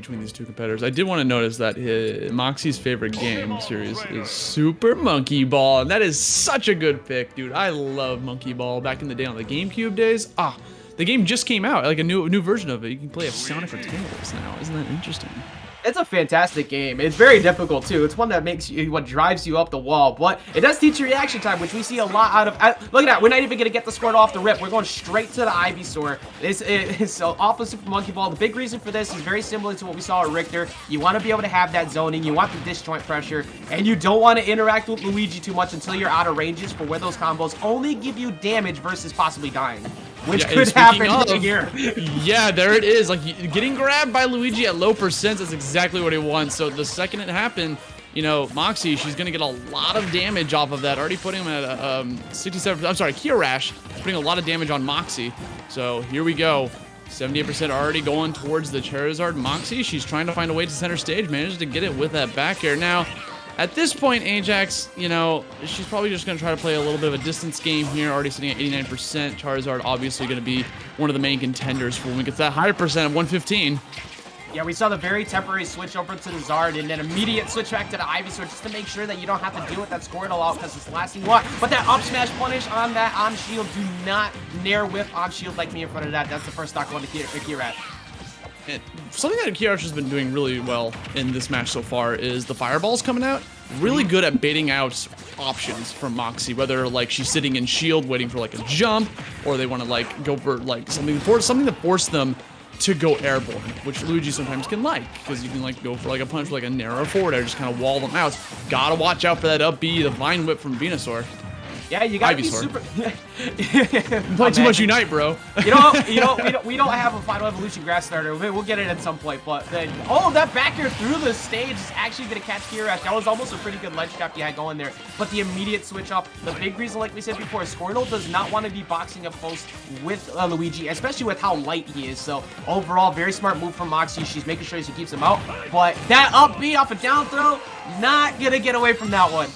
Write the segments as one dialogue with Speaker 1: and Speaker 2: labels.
Speaker 1: between these two competitors. I did want to notice that Moxie's favorite game series is Super Monkey Ball, and that is such a good pick, dude. I love Monkey Ball back in the day on the GameCube days. The game just came out, like a new version of it. You can play a Sonic for Tails now. Isn't that interesting?
Speaker 2: It's a fantastic game. It's very difficult too. It's one that makes you, what drives you up the wall, but it does teach you reaction time, which we see a lot out of. Look at that. We're not even gonna get the squirt off the rip. We're going straight to the Ivysaur. It's off of Super Monkey Ball. The big reason for this is very similar to what we saw at Richter. You want to be able to have that zoning. You want the disjoint pressure, and you don't want to interact with Luigi too much until you're out of ranges for where those combos only give you damage versus possibly dying. Which could happen here.
Speaker 1: Yeah, there it is. Like, getting grabbed by Luigi at low percents is exactly what he wants. So the second it happened, you know, Moxie, she's going to get a lot of damage off of that. Already putting him at 67. I'm sorry, Kiyarash putting a lot of damage on Moxie. So here we go. 78% already going towards the Charizard. Moxie, she's trying to find a way to center stage. Managed to get it with that back air. Now, at this point, Ajax, you know, she's probably just going to try to play a little bit of a distance game here, already sitting at 89%. Charizard obviously going to be one of the main contenders for when we get that higher percent of 115.
Speaker 2: Yeah, we saw the very temporary switch over to the Zard and then immediate switch back to the Ivysaur just to make sure that you don't have to deal with that Squirtle out because it's the last thing you want. But that up smash punish on that on shield, do not nair whip on shield like me in front of that. That's the first stock one to Kiyarash.
Speaker 1: And something that Kiyarash has been doing really well in this match so far is the fireballs coming out. Really good at baiting out options from Moxie, whether like she's sitting in shield waiting for like a jump, or they want to like go for like something to force them to go airborne, which Luigi sometimes can like, because you can like go for like a punch, like a narrow forward air, just kind of wall them out. Gotta watch out for that up B, the Vine Whip from Venusaur.
Speaker 2: Yeah, you gotta be super.
Speaker 1: Play too much Unite, bro.
Speaker 2: we don't have a Final Evolution grass starter. We'll get it at some point, but that back air through the stage is actually gonna catch Kiyarash. That was almost a pretty good ledge trap you had going there. But the immediate switch up, the big reason, like we said before, Squirtle does not want to be boxing up close with Luigi, especially with how light he is. So overall, very smart move from Moxie. She's making sure she keeps him out. But that up B off a down throw, not gonna get away from that one.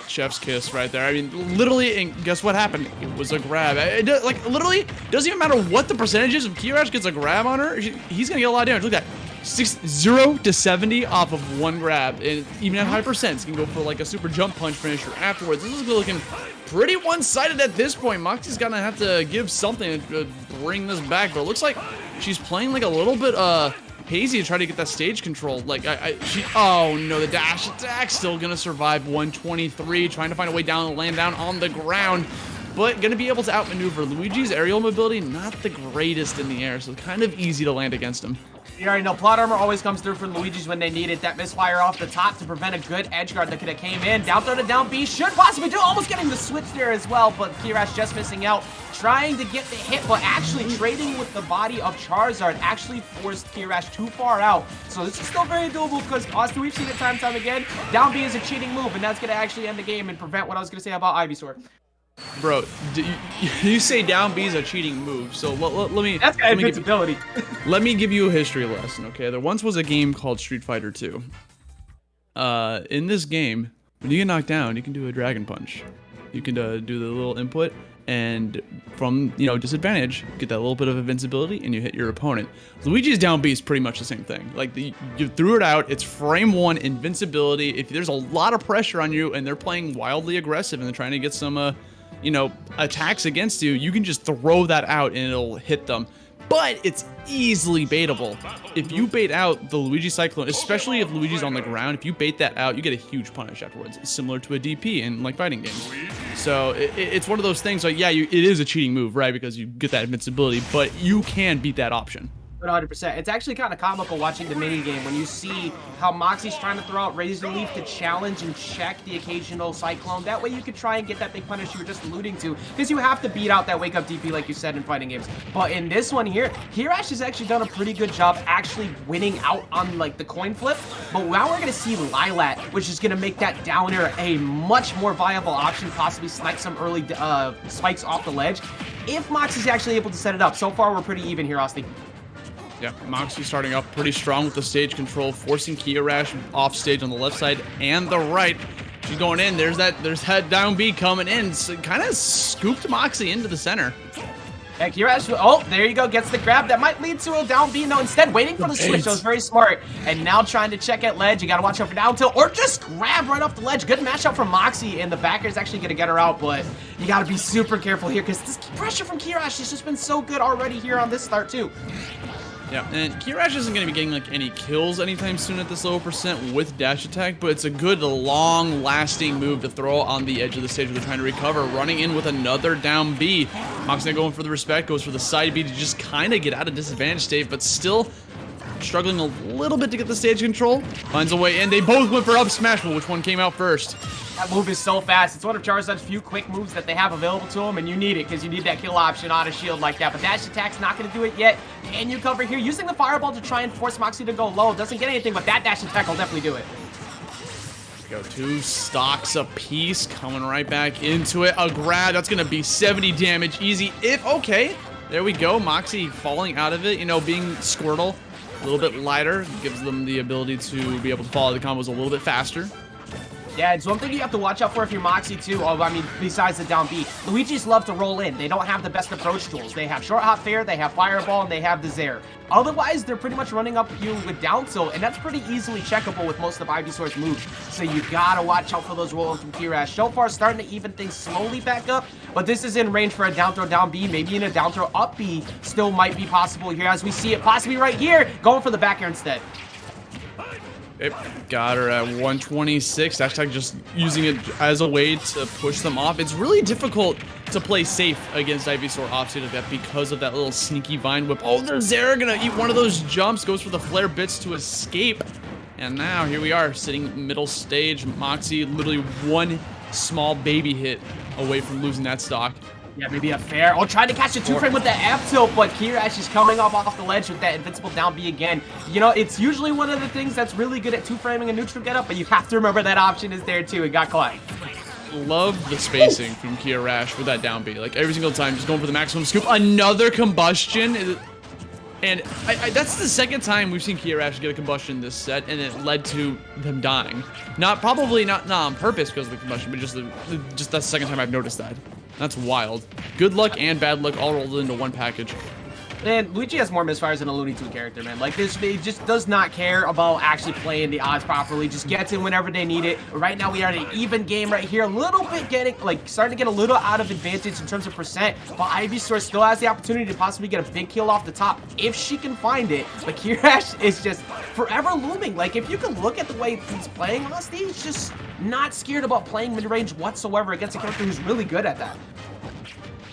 Speaker 1: Chef's kiss right there. I mean, literally, and guess what happened? It was a grab. Like, literally, doesn't even matter what the percentage is. If Kiyarash gets a grab on her, he's gonna get a lot of damage. Look at that. 0 to 70 off of one grab. And even at high percents, can go for like a super jump punch finisher afterwards. This is looking pretty one-sided at this point. Moxie's gonna have to give something to bring this back, but it looks like she's playing like a little bit, hazy to try to get that stage control. Like, oh no, the dash attack still gonna survive 123, trying to find a way down and land down on the ground, but gonna be able to outmaneuver. Luigi's aerial mobility, not the greatest in the air, so kind of easy to land against him.
Speaker 2: You already know, plot armor always comes through for Luigi's when they need it. That misfire off the top to prevent a good edge guard that could have came in. Down throw to down B, should possibly do, almost getting the switch there as well, but Kiyarash just missing out. Trying to get the hit, but actually trading with the body of Charizard actually forced Kiyarash too far out. So this is still very doable because, Austin, we've seen it time and time again. Down B is a cheating move, and that's going to actually end the game and prevent what I was going to say about Ivysaur.
Speaker 1: Bro, you say down B is a cheating move, so let me...
Speaker 2: That's got invincibility.
Speaker 1: Let me give you a history lesson, okay? There once was a game called Street Fighter 2. In this game, when you get knocked down, you can do a Dragon Punch. You can do the little input, and from, you know, disadvantage, get that little bit of invincibility, and you hit your opponent. Luigi's down B is pretty much the same thing. Like, you threw it out, it's frame 1 invincibility. If there's a lot of pressure on you, and they're playing wildly aggressive, and they're trying to get some, you know, attacks against you, you can just throw that out and it'll hit them. But it's easily baitable. If you bait out the Luigi Cyclone, especially if Luigi's on the ground, if you bait that out, you get a huge punish afterwards. It's similar to a DP in like fighting games. So it's one of those things like, yeah, it is a cheating move, right? Because you get that invincibility, but you can beat that option.
Speaker 2: 100%. It's actually kind of comical watching the mini game when you see how Moxie's trying to throw out Razor Leaf to challenge and check the occasional Cyclone. That way you could try and get that big punish you were just alluding to, because you have to beat out that wake up DP like you said in fighting games. But in this one here, Kiyarash has actually done a pretty good job actually winning out on like the coin flip. But now we're gonna see Lilat, which is gonna make that down air a much more viable option, possibly snipe some early spikes off the ledge if Moxie's actually able to set it up. So far we're pretty even here, Austin.
Speaker 1: Yeah, Moxie starting off pretty strong with the stage control, forcing Kiyarash off stage on the left side and the right. She's going in. There's head down B coming in. So kind of scooped Moxie into the center.
Speaker 2: And Kiyarash, oh, there you go, gets the grab. That might lead to a down B. No, instead waiting for the switch. That was very smart. And now trying to check at ledge. You got to watch out for down tilt or just grab right off the ledge. Good mashup from Moxie, and the backer is actually going to get her out, but you got to be super careful here because this pressure from Kiyarash has just been so good already here on this start too.
Speaker 1: Yeah, and Kiyarash isn't going to be getting like any kills anytime soon at this low percent with dash attack, but it's a good long-lasting move to throw on the edge of the stage where they're trying to recover, running in with another down B. Moxie going for the respect, goes for the side B to just kind of get out of disadvantage state, but still struggling a little bit to get the stage control. Finds a way in. They both went for up smash, but which one came out first?
Speaker 2: That move is so fast. It's one of Charizard's few quick moves that they have available to him, and you need it because you need that kill option on a shield like that. But dash attack's not going to do it yet. Can you cover here? Using the fireball to try and force Moxie to go low. Doesn't get anything, but that dash attack will definitely do it.
Speaker 1: Go 2 stocks apiece, coming right back into it. A grab, that's going to be 70 damage easy. Okay, there we go. Moxie falling out of it, you know, being Squirtle. A little bit lighter, gives them the ability to be able to follow the combos a little bit faster.
Speaker 2: Yeah, it's one thing you have to watch out for if you're Moxie too. Oh, I mean, besides the down B, Luigi's love to roll in. They don't have the best approach tools. They have short hop fair, they have fireball, and they have the Zair. Otherwise, they're pretty much running up you with down tilt, and that's pretty easily checkable with most of Ivysaur's moves. So you gotta watch out for those roll-ins from Kiyarash. So far, starting to even things slowly back up, but this is in range for a down throw down B. Maybe in a down throw up B still might be possible here, as we see it possibly right here, going for the back air instead.
Speaker 1: Yep, got her at 126. Hashtag just using it as a way to push them off. It's really difficult to play safe against Ivysaur offstage like that because of that little sneaky vine whip. Oh, there's Zara gonna eat one of those jumps, goes for the flare bits to escape. And now here we are sitting middle stage. Moxie literally one small baby hit away from losing that stock.
Speaker 2: Yeah, maybe a fair. Oh, trying to catch a 2-frame with the F tilt, but Kiyarash is coming off the ledge with that invincible down B again. You know, it's usually one of the things that's really good at 2-framing a neutral getup, but you have to remember that option is there too. It got caught.
Speaker 1: Love the spacing from Kiyarash with that down B. Like every single time, just going for the maximum scoop. Another combustion. And that's the second time we've seen Kiyarash get a combustion this set, and it led to them dying. Probably not on purpose because of the combustion, but just that's the second time I've noticed that. That's wild. Good luck and bad luck all rolled into one package.
Speaker 2: And Luigi has more misfires than a Looney Tune character, man. Like, this, he just does not care about actually playing the odds properly. Just gets in whenever they need it. Right now, we are in an even game right here. A little bit starting to get a little out of advantage in terms of percent. But Ivysaur still has the opportunity to possibly get a big kill off the top if she can find it. But Kiyarash is just forever looming. Like, if you can look at the way he's playing on stage, he's just not scared about playing mid-range whatsoever against a character who's really good at that.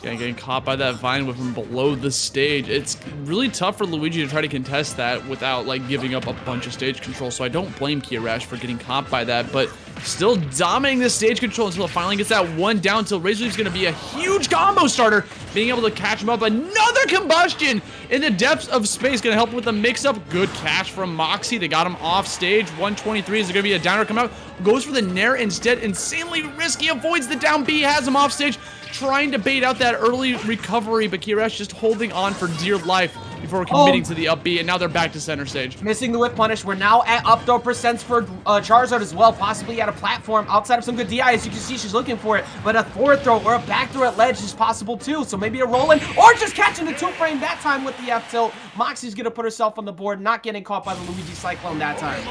Speaker 1: Yeah, getting caught by that vine whip from below the stage. It's really tough for Luigi to try to contest that without like giving up a bunch of stage control. So I don't blame Kiyarash for getting caught by that, but still dominating the stage control until it finally gets that one down. Until Razor Leaf's gonna be a huge combo starter, being able to catch him up. Another combustion in the depths of space, gonna help with the mix-up. Good catch from Moxie. They got him off stage. 123 is there gonna be a downer come out? Goes for the Nair instead. Insanely risky. Avoids the down B. Has him off stage. Trying to bait out that early recovery, but Kiyarash just holding on for dear life before committing to the up B, and now they're back to center stage.
Speaker 2: Missing the whip punish. We're now at up throw percents for Charizard as well, possibly at a platform outside of some good DI. As you can see, she's looking for it, but a forward throw or a back throw at ledge is possible too, so maybe a roll-in, or just catching the 2-frame that time with the F tilt. Moxie's gonna put herself on the board, not getting caught by the Luigi Cyclone that time.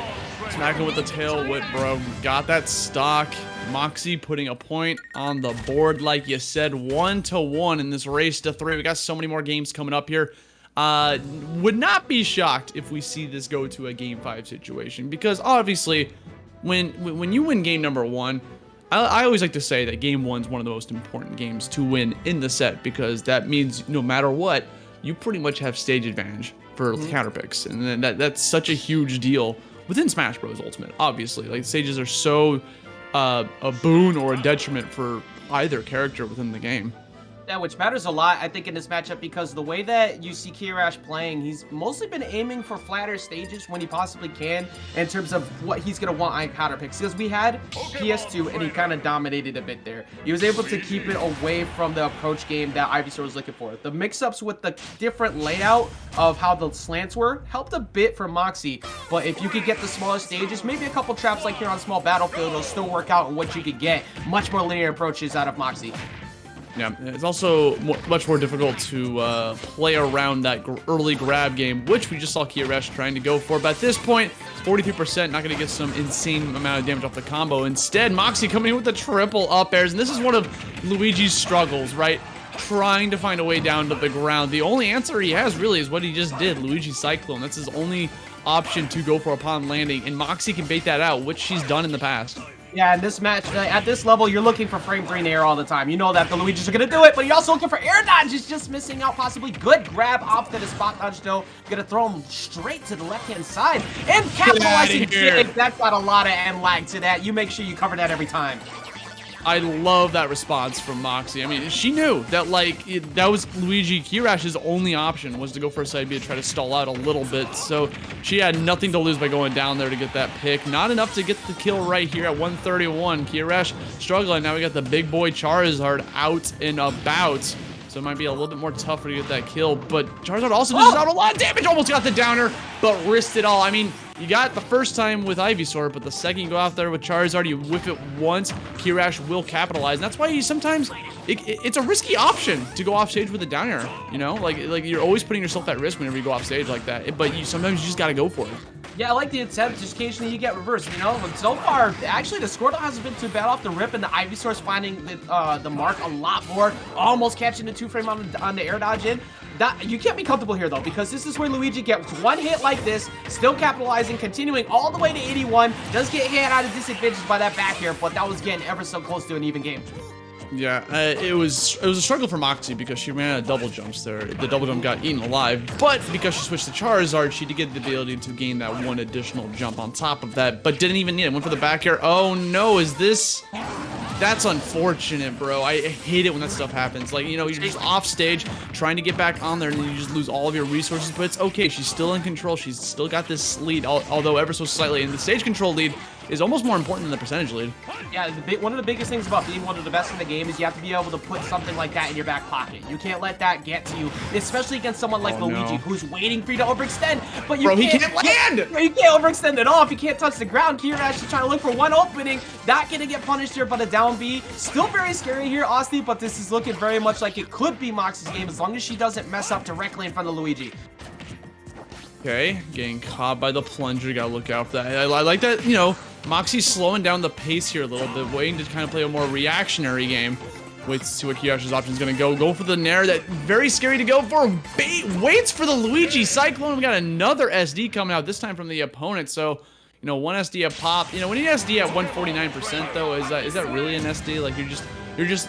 Speaker 1: Smacking with the tail whip, bro. Got that stock. Moxie putting a point on the board, like you said, 1-1 in this race to 3. We got so many more games coming up here. Would not be shocked if we see this go to a game 5 situation, because obviously when you win game number 1, I always like to say that game 1's one of the most important games to win in the set, because that means no matter what, you pretty much have stage advantage for counter picks, and that's such a huge deal within Smash Bros. Ultimate. Obviously, like, stages are so a boon or a detriment for either character within the game.
Speaker 2: Yeah, which matters a lot, I think, in this matchup, because the way that you see Kiyarash playing, he's mostly been aiming for flatter stages when he possibly can in terms of what he's going to want on counter picks. Because we had PS2, and he kind of dominated a bit there. He was able to keep it away from the approach game that Ivysaur was looking for. The mix-ups with the different layout of how the slants were helped a bit for Moxie, but if you could get the smaller stages, maybe a couple traps like here on Small Battlefield, it'll still work out, and what you could get much more linear approaches out of Moxie.
Speaker 1: Yeah, it's also much more difficult to play around that early grab game, which we just saw Kiyarash trying to go for. But at this point, 43%, not going to get some insane amount of damage off the combo. Instead, Moxie coming in with the triple up airs, and this is one of Luigi's struggles, right? Trying to find a way down to the ground. The only answer he has really is what he just did, Luigi Cyclone. That's his only option to go for upon landing, and Moxie can bait that out, which she's done in the past.
Speaker 2: Yeah, in this match, at this level, you're looking for frame 3 in air all the time. You know that the Luigis are going to do it, but you're also looking for air dodge. He's just missing out possibly. Good grab off to the spot dodge, though. Going to throw him straight to the left-hand side. And capitalizing jig. That's got a lot of end lag to that. You make sure you cover that every time.
Speaker 1: I love that response from Moxie. I mean, she knew that, like, that was Luigi Kiyarash's only option was to go for a side B to try to stall out a little bit. So she had nothing to lose by going down there to get that pick. Not enough to get the kill right here at 131. Kiyarash struggling. Now we got the big boy Charizard out and about. So it might be a little bit more tougher to get that kill. But Charizard also dishes out a lot of damage. Almost got the downer, but risked it all. I mean, you got the first time with Ivysaur, but the second you go out there with Charizard, you whiff it once, Kiyarash will capitalize. And that's why you sometimes, it's a risky option to go off stage with a downer, you know? Like you're always putting yourself at risk whenever you go off stage like that. But sometimes you just gotta go for it.
Speaker 2: Yeah, I like the attempt. Just occasionally you get reversed, you know? But so far, actually, the Squirtle hasn't been too bad off the rip, and the Ivysaur's finding the mark a lot more. Almost catching the 2-frame on the air dodge in. You can't be comfortable here, though, because this is where Luigi gets one hit like this, still capitalizing, continuing all the way to 81. Does get hit out of disadvantage by that back air, but that was getting ever so close to an even game.
Speaker 1: Yeah, it was a struggle for Moxie because she ran out of double jumps there. The double jump got eaten alive, but because she switched to Charizard, she did get the ability to gain that one additional jump on top of that, but didn't even need it. Went for the back air. Oh no, is this... That's unfortunate, bro. I hate it when that stuff happens. Like, you know, you're just off stage trying to get back on there and you just lose all of your resources, but it's okay. She's still in control. She's still got this lead, although ever so slightly. And the stage control lead is almost more important than the percentage lead.
Speaker 2: Yeah, one of the biggest things about being one of the best in the game is you have to be able to put something like that in your back pocket. You can't let that get to you, especially against someone like Luigi, who's waiting for you to overextend. But you
Speaker 1: he can't land!
Speaker 2: You can't overextend at all if you can't touch the ground. Kiyarash is trying to look for one opening. Not going to get punished here, but a down B. Still very scary here, Austin, but this is looking very much like it could be Moxie's game as long as she doesn't mess up directly in front of Luigi.
Speaker 1: Okay, getting caught by the plunger. Gotta look out for that. I like that, you know, Moxie's slowing down the pace here a little bit, waiting to kind of play a more reactionary game. Wait to see what Kiyarash's option is going to go. Go for the Nair. That very scary to go for. Waits for the Luigi Cyclone. We got another SD coming out, this time from the opponent. So, you know, one SD a pop. You know, when you SD at 149% though, is that really an SD? Like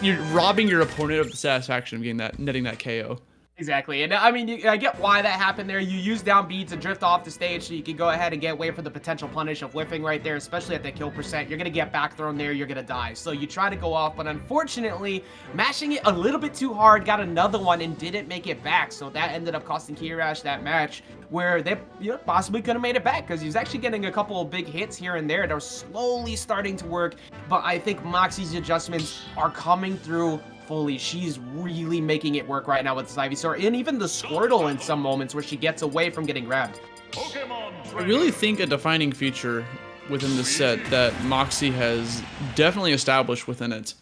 Speaker 1: you're robbing your opponent of the satisfaction of getting that, netting that KO.
Speaker 2: Exactly, and I mean, I get why that happened there. You use down B to drift off the stage so you can go ahead and get away from the potential punish of whiffing right there, especially at that kill percent. You're going to get back thrown there, you're going to die. So you try to go off, but unfortunately, mashing it a little bit too hard, got another one and didn't make it back. So that ended up costing Kiyarash that match where they possibly could have made it back because he was actually getting a couple of big hits here and there that were slowly starting to work. But I think Moxie's adjustments are coming through fully. She's really making it work right now with this Ivysaur, and even the Squirtle in some moments where she gets away from getting grabbed.
Speaker 1: I really think a defining feature within the set that Moxie has definitely established within it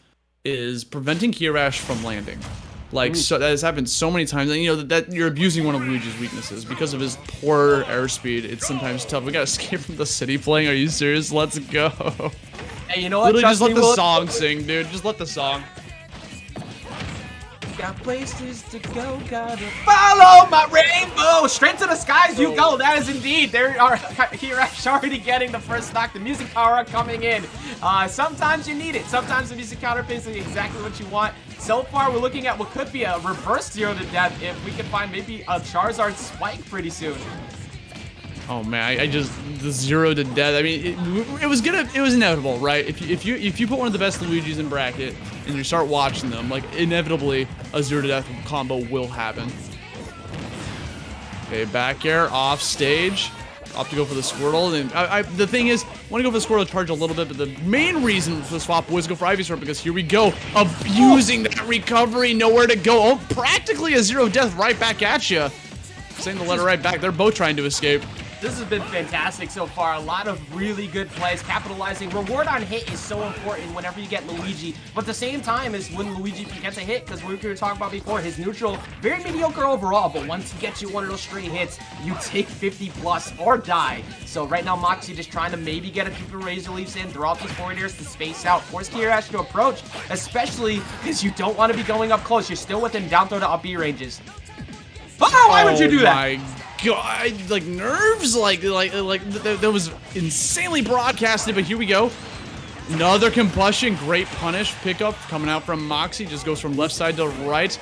Speaker 1: is preventing Kiyarash from landing. Like, so that has happened so many times, and you know that you're abusing one of Luigi's weaknesses because of his poor airspeed. It's sometimes tough. We got Escape from the City playing. Are you serious? Let's go.
Speaker 2: Hey, you know what?
Speaker 1: Literally, just let the song sing, dude. Just let the song.
Speaker 2: Got places to go, gotta follow my rainbow. Straight to the skies you go. That is indeed. There are Kiyarash already getting the first stock. The music power coming in. Sometimes you need it. Sometimes the music counter pings is exactly what you want. So far, we're looking at what could be a reverse 0 to death if we can find maybe a Charizard spike pretty soon.
Speaker 1: Oh man, I just the 0 to death. I mean, it was inevitable, right? If you put one of the best Luigis in bracket and you start watching them, like inevitably a 0 to death combo will happen. Okay, back air off stage, off to go for the Squirtle. And the thing is, I want to go for the Squirtle to charge a little bit, but the main reason for the swap was to go for Ivysaur because here we go, abusing that recovery, nowhere to go. Oh, practically a 0 death right back at you. Saying the letter right back. They're both trying to escape.
Speaker 2: This has been fantastic so far. A lot of really good plays, capitalizing. Reward on hit is so important whenever you get Luigi, but at the same time is when Luigi gets a hit, because we were talking about before, his neutral, very mediocre overall, but once he gets you one of those straight hits, you take 50 plus or die. So right now, Moxie just trying to maybe get a few Razor Leafs in, throw out these forwarders to space out, force Kiyarash to approach, especially because you don't want to be going up close. You're still within down throw to up B ranges. Oh, why would you do that?
Speaker 1: Oh my god, like nerves, like that was insanely broadcasted, but here we go. Another combustion, great punish pickup coming out from Moxie, just goes from left side to right.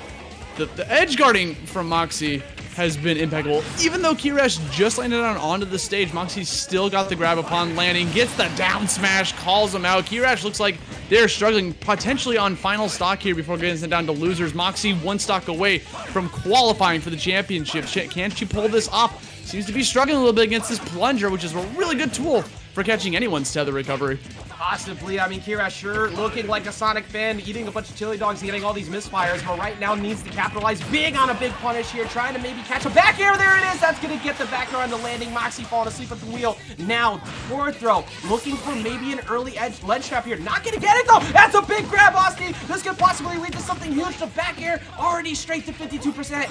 Speaker 1: The edge guarding from Moxie has been impeccable. Even though Kiyarash just landed onto the stage, Moxie still got the grab upon landing, gets the down smash, calls him out. Kiyarash looks like they're struggling potentially on final stock here before getting sent down to losers. Moxie one stock away from qualifying for the championship. Can she pull this off? Seems to be struggling a little bit against this plunger, which is a really good tool for catching anyone's tether recovery.
Speaker 2: Possibly. I mean, Kiyarash sure looking like a Sonic fan, eating a bunch of chili dogs, getting all these misfires, but right now needs to capitalize big on a big punish here, trying to maybe catch a back air. There it is. That's going to get the back air on the landing. Moxie falling asleep at the wheel. Now, forward throw, looking for maybe an early ledge trap here. Not going to get it, though. That's a big grab, Austin. This could possibly lead to something huge. The back air already straight to 52%.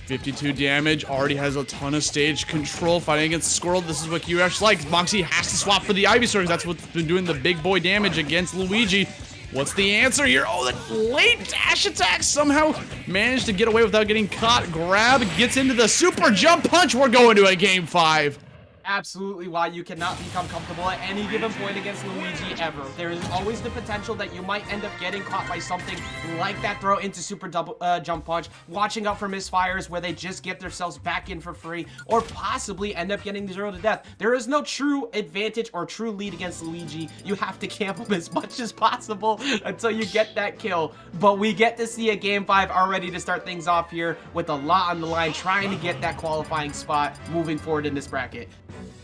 Speaker 1: 52 damage, already has a ton of stage control, fighting against Squirrel. This is what Kiyarash likes. Moxie has to swap for the Ivysaur because that's what's been doing the big boy damage against Luigi. What's the answer here? Oh, the late dash attack somehow managed to get away without getting caught. Grab, gets into the super jump punch. We're going to a game 5.
Speaker 2: Absolutely why you cannot become comfortable at any given point against Luigi ever. There is always the potential that you might end up getting caught by something like that throw into super double jump punch, watching out for misfires where they just get themselves back in for free, or possibly end up getting 0 to death. There is no true advantage or true lead against Luigi. You have to camp him as much as possible until you get that kill. But we get to see a game 5 already to start things off here with a lot on the line, trying to get that qualifying spot moving forward in this bracket.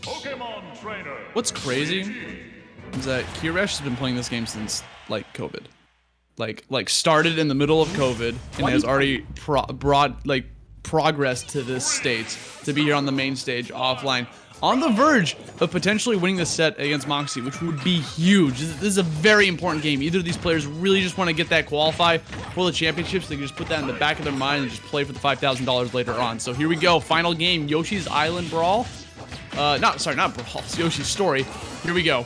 Speaker 3: Pokemon Trainer.
Speaker 1: What's crazy is that Kiyarash has been playing this game since like COVID, like started in the middle of COVID and has already progressed to this state to be here on the main stage offline, on the verge of potentially winning the set against Moxie, which would be huge. This is a very important game. Either of these players really just want to get that qualify for the championships. They can just put that in the back of their mind and just play for the $5,000 later on. So here we go, final game, Yoshi's Island Brawl. Not Brawl, it's Yoshi's Story. Here we go.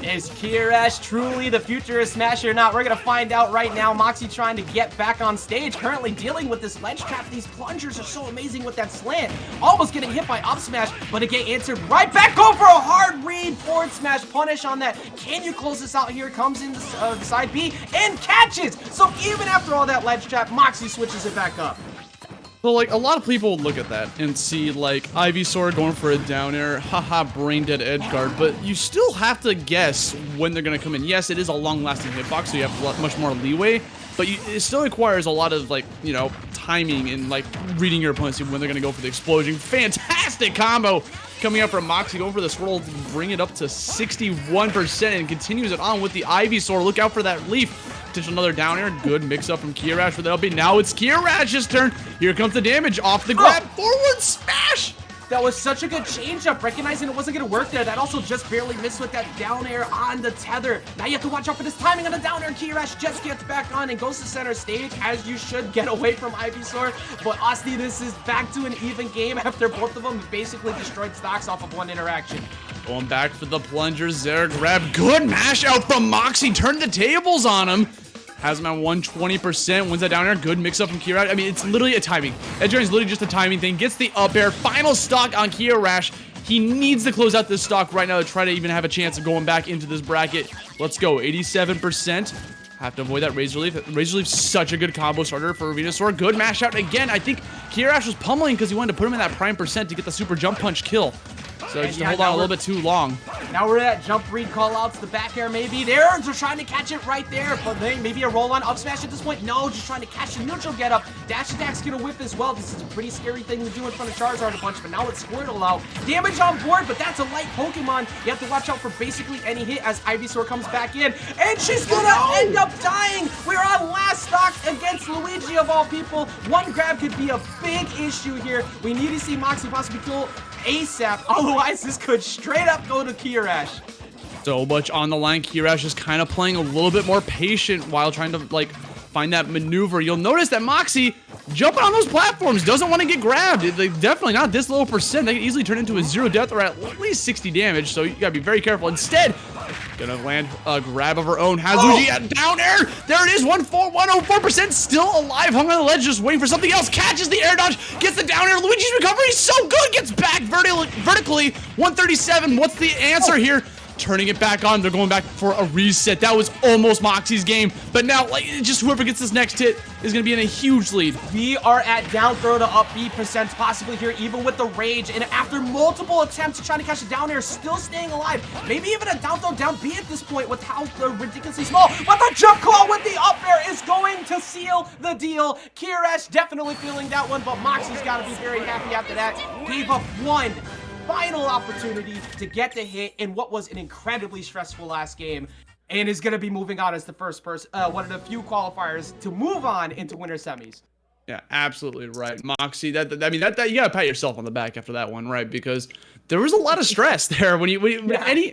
Speaker 2: Is Kiyarash truly the future of Smash or not? We're going to find out right now. Moxie trying to get back on stage, currently dealing with this ledge trap. These plungers are so amazing with that slant. Almost getting hit by up smash, but it get answered right back. Go for a hard read, forward smash punish on that. Can you close this out here? Comes in the side B and catches. So even after all that ledge trap, Moxie switches it back up.
Speaker 1: So, like, a lot of people would look at that and see, like, Ivysaur going for a down air, haha, brain dead edge guard, but you still have to guess when they're going to come in. Yes, it is a long-lasting hitbox, so you have much more leeway, but it still requires a lot of, like, you know, timing and, like, reading your opponents when they're going to go for the explosion. Fantastic combo coming up from Moxie, going for the swirl, bring it up to 61% and continues it on with the Ivysaur. Look out for that leaf. Potential another down air. Good mix up from Kiyarash for the LB. Now it's Kiyarash's turn. Here comes the damage off the grab. Forward smash.
Speaker 2: That was such a good changeup, recognizing it wasn't going to work there. That also just barely missed with that down air on the tether. Now you have to watch out for this timing on the down air. Kiyarash just gets back on and goes to center stage, as you should get away from Ivysaur. But Austin, this is back to an even game after both of them basically destroyed stocks off of one interaction.
Speaker 1: Going back for the plungers there. Grab. Good mash out from Moxie. Turned the tables on him. Has him at 120%, wins that down air. Good mix up from Kiyarash. I mean, it's literally a timing. Edge guarding is literally just a timing thing. Gets the up air. Final stock on Kiyarash. He needs to close out this stock right now to try to even have a chance of going back into this bracket. Let's go. 87%. Have to avoid that Razor Leaf. Razor Leaf's such a good combo starter for Venusaur. Good mash out again. I think Kiyarash was pummeling because he wanted to put him in that prime percent to get the super jump punch kill. So just hold on a little bit too long.
Speaker 2: Now we're at jump read callouts, the back air maybe. They're trying to catch it right there, but maybe a roll on up smash at this point. No, just trying to catch the neutral get up. Dash attack's gonna whip as well. This is a pretty scary thing to do in front of Charizard a bunch, but now it's Squirtle out. Damage on board, but that's a light Pokemon. You have to watch out for basically any hit as Ivysaur comes back in, and she's gonna end up dying. We're on last stock against Luigi of all people. One grab could be a big issue here. We need to see Moxie possibly kill ASAP. Otherwise, this could straight up go to Kiyarash.
Speaker 1: So much on the line. Kiyarash is kind of playing a little bit more patient while trying to, like, find that maneuver. You'll notice that Moxie jumping on those platforms doesn't want to get grabbed. Definitely not this low percent. They can easily turn into a 0 death or at least 60 damage, so you gotta be very careful. Instead, gonna land a grab of her own. Has Luigi at down air. There it is, 104%, still alive, hung on the ledge, just waiting for something else. Catches the air dodge, gets the down air. Luigi's recovery is so good, gets back vertically. 137, what's the answer here? Turning it back on. They're going back for a reset. That was almost Moxie's game, but now, like, just whoever gets this next hit is going to be in a huge lead.
Speaker 2: We are at down throw to up B percent possibly here, even with the rage, and after multiple attempts to try to catch a down air, still staying alive. Maybe even a down throw down B at this point with how they're ridiculously small, but the jump call with the up air is going to seal the deal. Kiyarash definitely feeling that one, but Moxie's got to be very happy after that. Gave up one final opportunity to get the hit in what was an incredibly stressful last game, and is going to be moving on as the first person, one of the few qualifiers to move on into winter semis.
Speaker 1: Yeah, absolutely right, Moxie. That you gotta pat yourself on the back after that one, right? Because there was a lot of stress there when